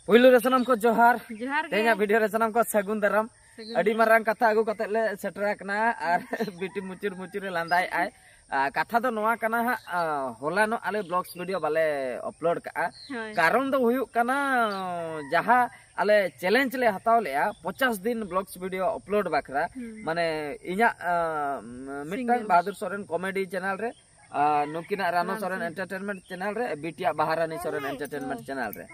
पुइलु रे सनम को जोहार जोहार तेना वीडियो रे सनम को सगुन दाराम अडी मारांग कथा अगु कते ले सेटरा कना आर बिटी मुचुर मुचुर लांदाय आय कथा दो नोआ कना होला नो आले ब्लॉग्स वीडियो बाले अपलोड का कारण दो हुयु कना जहा आले चैलेंज ले हताव ले 50 दिन ब्लॉग्स वीडियो अपलोड बखरा माने इना मिटन बहादुर सोरेन कॉमेडी चैनल रे नुकिना रानो सोरेन एंटरटेनमेंट चैनल रे बिटिया बहारानी सोरेन एंटरटेनमेंट चैनल रे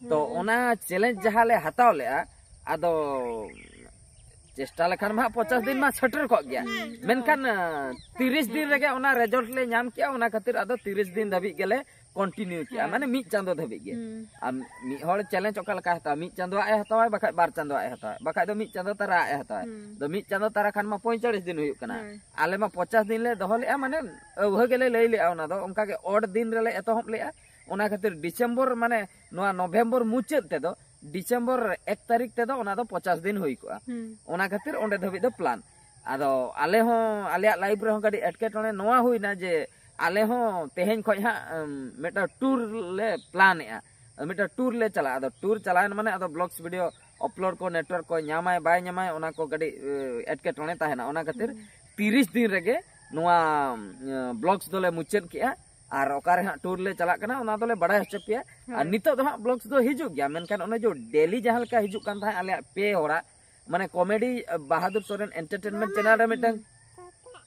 तो ओना चैलेंज जहा ले हताव ले आदो चेष्टा लेखान मा 50 दिन मा छटर को गया मेनखान 30 दिन रेगे ओना रिजल्ट ले नाम किया ओना खातिर आदो 30 दिन धबी गेले कंटिन्यू किया माने मी चांदो धबी गे मी हर चैलेंज ओका लका हता मी चांदो आए हताय बखा बार चांदो आए हताय बखा दो मी चांदो तारा आए हताय दो मी चांदो तारा खान मा 45 दिन हुयु कना आले मा 50 दिन ले दोहो ले माने ओह गेले लई ले ओना दो ओंका के ओड दिन रे ले एतोहब ले ओना खातिर डिसेंबर माने नोआ नवंबर मुचाद ते दो डिसेंबर 1 तारीख ते दो ओना दो 50 दिन हुई को ओना खातिर ओंडे धबी दो प्लान आदो आले हो आले लाइव रे हो गाडी एटके टने नोआ हुईना जे आले हो तेहेन खय हा मेटा टूर ले प्लान ए मेटा टूर ले चला आदो टूर चलान माने आदो ब्लॉग्स वीडियो अपलोड को नेटवर्क को न्यामाय बाय न्यामाय ओना को गाडी एटके टने ताहेना ओना खातिर 30 दिन रेगे नोआ ब्लॉग्स दोले मुचेद किया और ओकारे हाँ टूर ले चला कना ओना दोले बड़ा हचो पिया और नितो दो हाँ ब्लॉग्स दो हिजु गया मेनखान ओने जो डेली जहां लका हिजु कान था आले पे होड़ा माने कॉमेडी बहादुर सोरेन एंटरटेनमेंट चैनल रे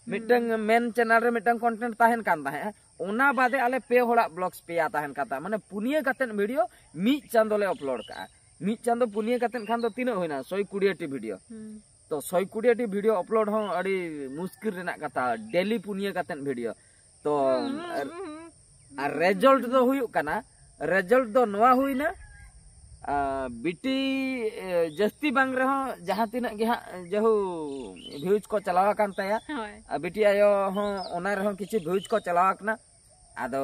मिटंग मेन चैनल रे मिटंग कंटेंट ताहेन कान था ओना बादे आले पे होड़ा ब्लॉग्स पे ताहेन काता माने पुनिया कातेन वीडियो मी चांदो ले अपलोड का मी चांदो पुनिया कातेन खान दो तीनो होइना 120 टी वीडियो तो 120 टी वीडियो अपलोड हो अड़ी मुश्किल रेना कथा डेली पुनिया कातेन वीडियो तो रिजल्ट दो हुयु कना रिजल्ट दो नवा हुईना बिटी जस्ती बांग रहो जहां तिना गे जहु व्यूज को चलावा कान ताया बिटी आयो हो ओना रहो किछि व्यूज को चलावा कना आदो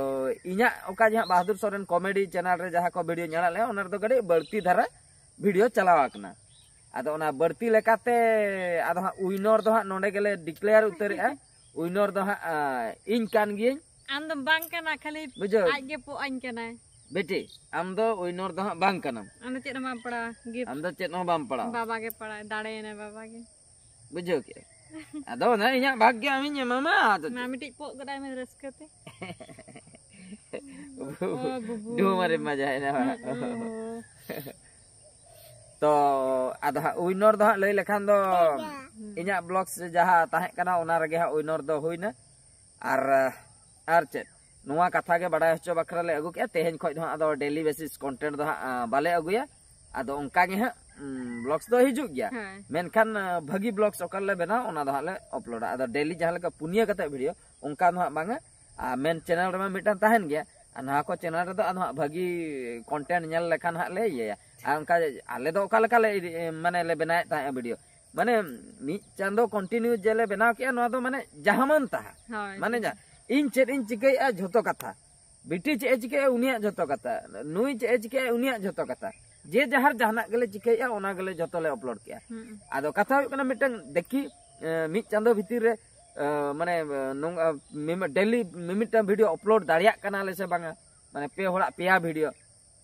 इना ओका जहां बहादुर सोरेन कॉमेडी चैनल रे जहां को वीडियो ñala ले ओना दो गडे बर्ती धारा वीडियो चलावा कना आदो ओना बर्ती लेकाते आदो उइनर दो नोंडे गेले डिक्लेयर उतरे उइनर दो इन कान गिय आम दो बांग कना खाली आज गे पो आइन कना बेटी आम दो उइनर दो बांग कना आम दो चेत मा पड़ा गिफ्ट आम दो चेत हो बाम पड़ा बाबा के पड़ा दाड़े ने बाबा के बुझो के आदो ना इया भाग्य आमी मामा आदो ना मिटी पो गडाय में रसकते दो मारे मजा है ना तो आधा उइनर दो लई लेखान दो इना ब्लॉग्स जहा ताहे कना ओना रगे हा उइनर दो होइना आर चेत नोआ कथा के बड़ा हचो बखरा ले अगु के तेहेन खय दो आदो डेली बेसिस कंटेंट दो बाले अगुया आदो ओंका गे हा ब्लॉग्स दो हिजु गया मेनखान भगी ब्लॉग्स ओकर ले बेना ओना दो हाले अपलोड आदो डेली जहा लका पुनिया कते वीडियो ओंका दो बांगा मेन चैनल रे मिटन ताहेन गया ना को चैनल रे दो आदो भगी कंटेंट नेल लेखान हा ले ये आंका आले दो ओका लका ले माने ले बनाय ता वीडियो माने मी चांदो कंटिन्यू जेले बनाव के नो दो माने जहामन ता माने जा इन चेत इन चिके झोतो कथा बिटी चे चिके उनिया झोतो कथा नुई चे चिके उनिया झोतो कथा जे जहार जहाना गेले चिके ओना गेले झोतो ले अपलोड किया आदो कथा हुई कना मिटन देखी मी चांदो भीतिर रे माने डेली मिमिटा वीडियो अपलोड दाड़िया कना ले से बांगा माने पे होड़ा पेया वीडियो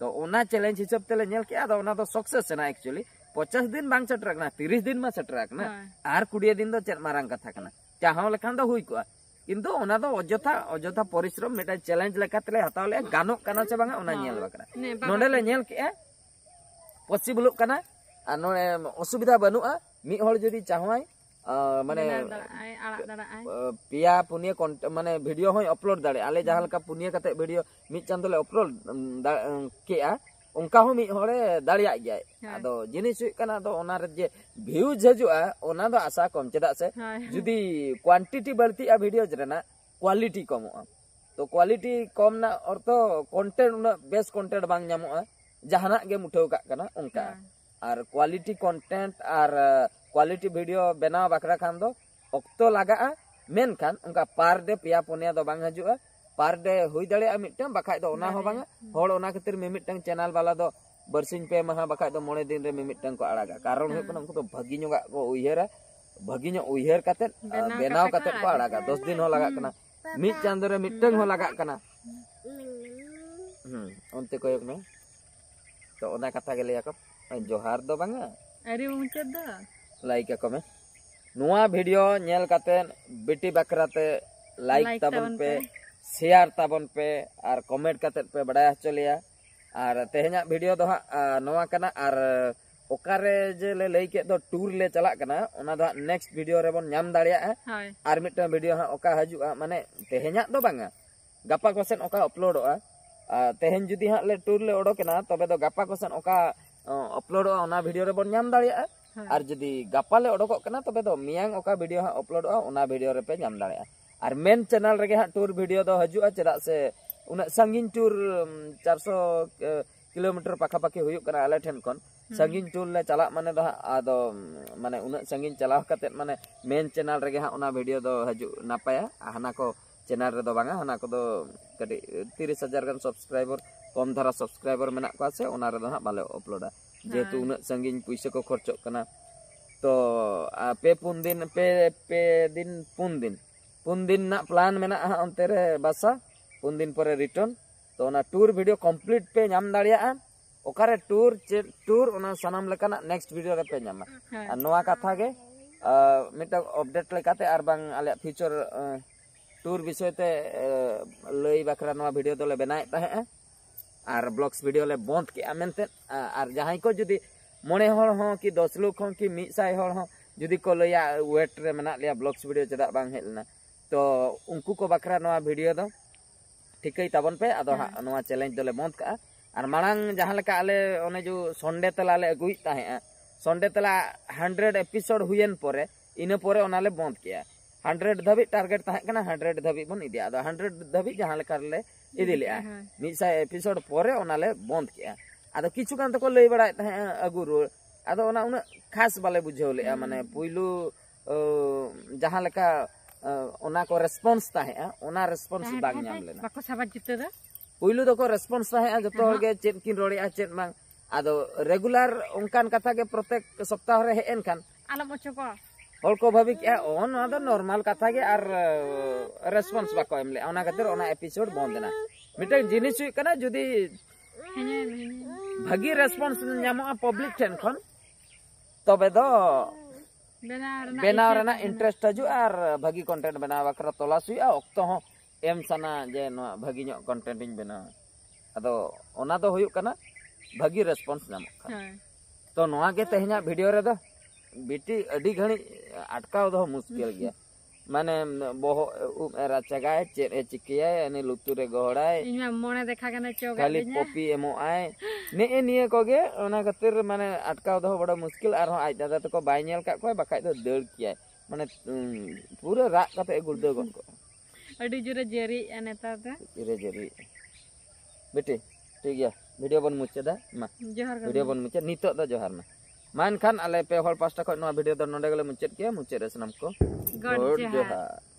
तो ओना चैलेंज हिसाब तेले नेल के आदो ओना दो सक्सेस ना एक्चुअली 50 दिन बांग सेटर कना 30 दिन मा सेटर कना आर 20 दिन दो चेत मारांग कथा कना चाहो लेखान दो हुई को किंतु ओना दो अजोथा परिश्रम मेटा चैलेंज लेकातले हतावले गानो कना से बांगा ओना नेल बकरा नोडे ले नेल के पॉसिबल कना आ नोने असुविधा बनुआ मी होल जदी चाहवाय माने पिया पुनिया माने वीडियो होय अपलोड दाड़े आले जहां लका पुनिया कते वीडियो मी चांदोले अपलोड केआ उनका हो मी होरे दाड़िया गया आदो जिनिस हुई कना दो ओना रे जे व्यूज हजुआ ओना दो आशा कम चेदा से जदी क्वांटिटी बढ़ती आ वीडियोज रेना क्वालिटी कमोआ तो क्वालिटी कम ना और तो कंटेंट उना बेस्ट कंटेंट बांग न्यामोआ जहाना गे मुठौ का कना उनका और क्वालिटी कंटेंट और क्वालिटी वीडियो बनाव बकरा खान दो ऑक्तो लगा मेन खान उनका पार डे पिया पुनिया दो बांग हजुआ पार डे हुई दड़े मिटन बखाय दो ओना हो बांगा होड़ ओना खातिर मिमिटन चैनल वाला दो बरसिन पे महा बखाय दो 9 दिन रे मिमिटन को आड़ागा कारण हुई कना उनको तो भगी न्योगा को उयहरा भगी न्यो उयहर काते बेनाव काते को आड़ागा 10 दिन हो लगा कना मिट चांदो रे मिटन हो लगा कना ओनते कोयक में तो ओना कथा के लिया को जोहार दो बांगा अरे मुचाद दा लाइक को में नुआ वीडियो नेल काते बेटी बकराते लाइक ताबन पे शेयर ताबन पे और कमेंट काते पे बड़ा चलिया और तेहना वीडियो दो नवा कना और ओकारे जे ले लई के दो टूर ले चला कना ओना दो नेक्स्ट वीडियो रे बन नाम दाड़िया और मिटन वीडियो हा ओका हजुआ माने तेहना दो बांगा गपा को सेन ओका अपलोडोआ तेहन जुदी हा ले टूर ले ओडोकेना तबे दो गपा को सेन ओका अपलोडोआ ओना वीडियो रे बन नाम दाड़िया और जुदी गपा ले ओडोको कना तबे दो मियांग ओका वीडियो हा अपलोडोआ ओना वीडियो रे पे नाम दाड़िया और मेन चैनल रे हा टूर वीडियो दो हजुआ चेदा से उना संगीन टूर 400 किलोमीटर पाखा पाखी हुयु कना आले ठेन कोन संगीन टूर ले चला माने दो आदो माने उना संगीन चलाव काते माने मेन चैनल रे हा ओना वीडियो दो हजु नापाया हाना को चैनल रे दो बांगा हाना को दो कटी 30,000 गन सब्सक्राइबर कम धारा सब्सक्राइबर मेना को से ओना रे दो हा बाले अपलोडा जेतु उना संगीन पैसा को खर्चो कना तो पे पुन दिन ना प्लान मेना अंते रे बासा पुन दिन पर रिटर्न तो ना टूर वीडियो कंप्लीट पे नाम दाड़िया ओकारे टूर ओना सनाम लेकाना नेक्स्ट वीडियो रे पे नामा और नोआ कथा के मिटा अपडेट लेकाते आर बांग आले फ्यूचर टूर विषय ते लई बखरा नोआ वीडियो तो ले बनाए ताहे और ब्लॉग्स वीडियो ले बंद के आमेनते और जहां को जुदी मोने हर हो कि 10 लोग हो कि 100 हर हो जुदी को लया वेट रे मेना लिया ब्लॉग्स वीडियो चदा बांग हेलना तो उनको को बखरा नोआ वीडियो दो ठिकई ताबन पे आदो नोआ चैलेंज दोले बंद का और मांग जहां लेका आले ओने जो संडे तला ले अगुई ताहे संडे तला 100 एपिसोड हुयन परे इने परे ओनाले बंद किया 100 धबी टारगेट ताहे कना 100 धबी बन इदिया आदो 100 धबी जहां लेका ले इदि लिया 100 एपिसोड परे ओनाले बंद किया आदो किछु कान तको लई बड़ाय ताहे अगुरु आदो ओना उना खास बाले बुझेव ले माने पुइलु जहां लेका ओना को रेस्पॉन्स ताहे ओना रेस्पॉन्स बाग नाम लेना बाको साबा जितरा पुइलु दो को रेस्पॉन्स ताहे जतो हगे चेत किन रोड़िया चेत मांग आदो रेगुलर उनकान कथा के प्रत्येक सप्ताह रे हेन खान आलो बच्चों को और को भाभी क्या ओन आदो नॉर्मल कथा के और रेस्पॉन्स बाको एमले ओना खातिर ओना एपिसोड बंद देना मिटे जिनिस हुई कना जुदी भागी रेस्पॉन्स न्यामो पब्लिक ठेन खन तबे दो बेनाव रेना इंटरेस्ट हजु और भागी कंटेंट बनावा बखरा तलाश हुई ऑक्तो हो एम सना जे नो भागी नो कंटेंट इन बना अदो ओना दो हुयु कना भागी रेस्पॉन्स नाम तो नोआ के तेहना वीडियो रे दो बेटी अडी घणी अटकाव दो मुश्किल गया माने बोहो एरा चगाय चेरे चिकियाय अनि लुतुरे गहड़ाय इना मोने देखा कने चोगा खाली कॉपी एमो आय ने निये कोगे ओना खातिर माने अटकाव दो बड़ा मुश्किल आर आज दादा तको बाय नेल का कोय बखाय दो दड़ कियाय माने पूरा राग कते गुर्दो गन को अडी जुरे जेरी नेता दा जेरी बेटी ठीक गया वीडियो बन मुचदा मा जोहार वीडियो बन मुचद नितो दा जोहार मा मान खान आले पे हॉल पास्टा को नो वीडियो दो नोडे गले मुचद के मुचद रे सनम को गॉड जोहार।